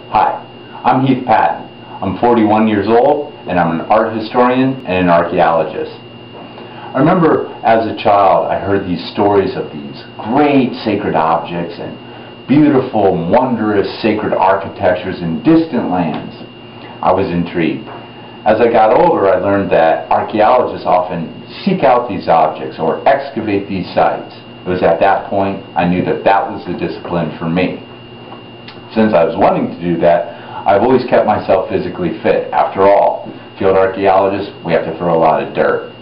Hi, I'm Heath Patten. I'm 41 years old and I'm an art historian and an archaeologist. I remember as a child I heard these stories of these great sacred objects and beautiful, wondrous sacred architectures in distant lands. I was intrigued. As I got older, I learned that archaeologists often seek out these objects or excavate these sites. It was at that point I knew that that was the discipline for me. Since I was wanting to do that, I've always kept myself physically fit. After all, field archaeologists, we have to throw a lot of dirt.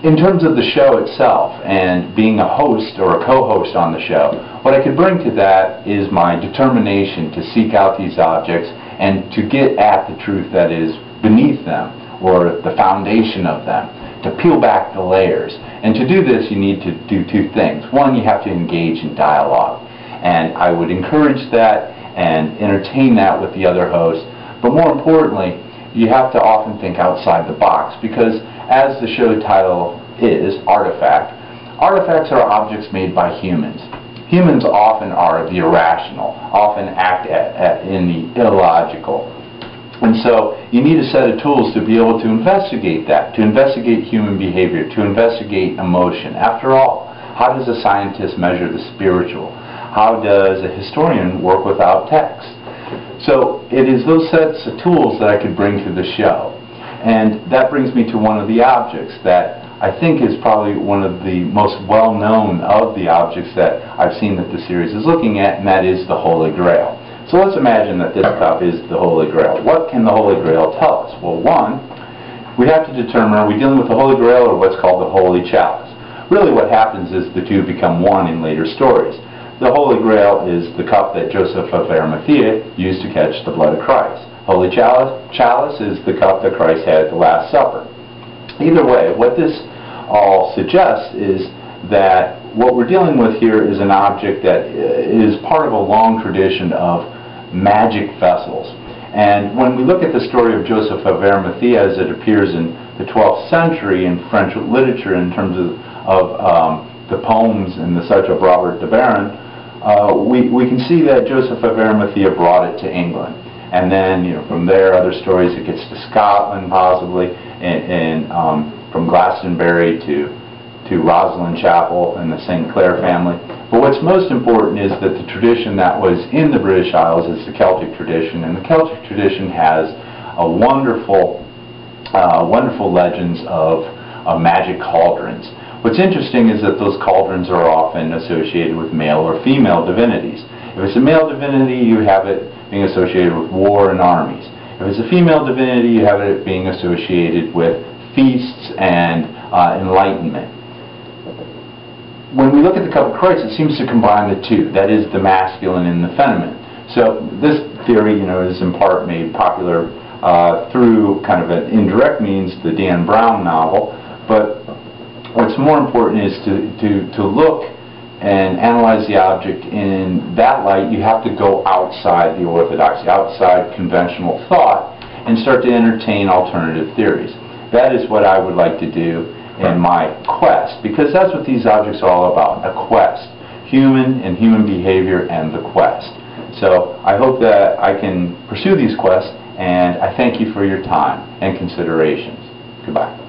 In terms of the show itself and being a host or a co-host on the show, what I could bring to that is my determination to seek out these objects and to get at the truth that is beneath them or the foundation of them, to peel back the layers. And to do this, you need to do two things. One, you have to engage in dialogue. And I would encourage that and entertain that with the other hosts. But more importantly, you have to often think outside the box, because as the show title is, Artifact, artifacts are objects made by humans. Humans often are the irrational, often act in the illogical. And so you need a set of tools to be able to investigate that, to investigate human behavior, to investigate emotion. After all, how does a scientist measure the spiritual? How does a historian work without text? So it is those sets of tools that I could bring to the show. And that brings me to one of the objects that I think is probably one of the most well-known of the objects that I've seen that the series is looking at, and that is the Holy Grail. So let's imagine that this cup is the Holy Grail. What can the Holy Grail tell us? Well, one, we have to determine, are we dealing with the Holy Grail or what's called the Holy Chalice? Really what happens is the two become one in later stories. The Holy Grail is the cup that Joseph of Arimathea used to catch the blood of Christ. Holy Chalice is the cup that Christ had at the Last Supper. Either way, what this all suggests is that what we're dealing with here is an object that is part of a long tradition of magic vessels. And when we look at the story of Joseph of Arimathea as it appears in the 12th century in French literature in terms of the poems and the such of Robert de Baron, we can see that Joseph of Arimathea brought it to England. And then, from there, other stories, it gets to Scotland, possibly, and from Glastonbury to Rosslyn Chapel and the St. Clair family. But what's most important is that the tradition that was in the British Isles is the Celtic tradition, and the Celtic tradition has a wonderful legends of magic cauldrons. What's interesting is that those cauldrons are often associated with male or female divinities. If it's a male divinity, you have it being associated with war and armies. If it's a female divinity, you have it being associated with feasts and enlightenment. When we look at the cup of Christ, it seems to combine the two. That is, the masculine and the feminine. So this theory, is in part made popular through kind of an indirect means, the Dan Brown novel. But what's more important is to look and analyze the object in that light. You have to go outside the orthodoxy, outside conventional thought, and start to entertain alternative theories. That is what I would like to do in my quest, because that's what these objects are all about, a quest. Human and human behavior and the quest. So I hope that I can pursue these quests, and I thank you for your time and considerations. Goodbye.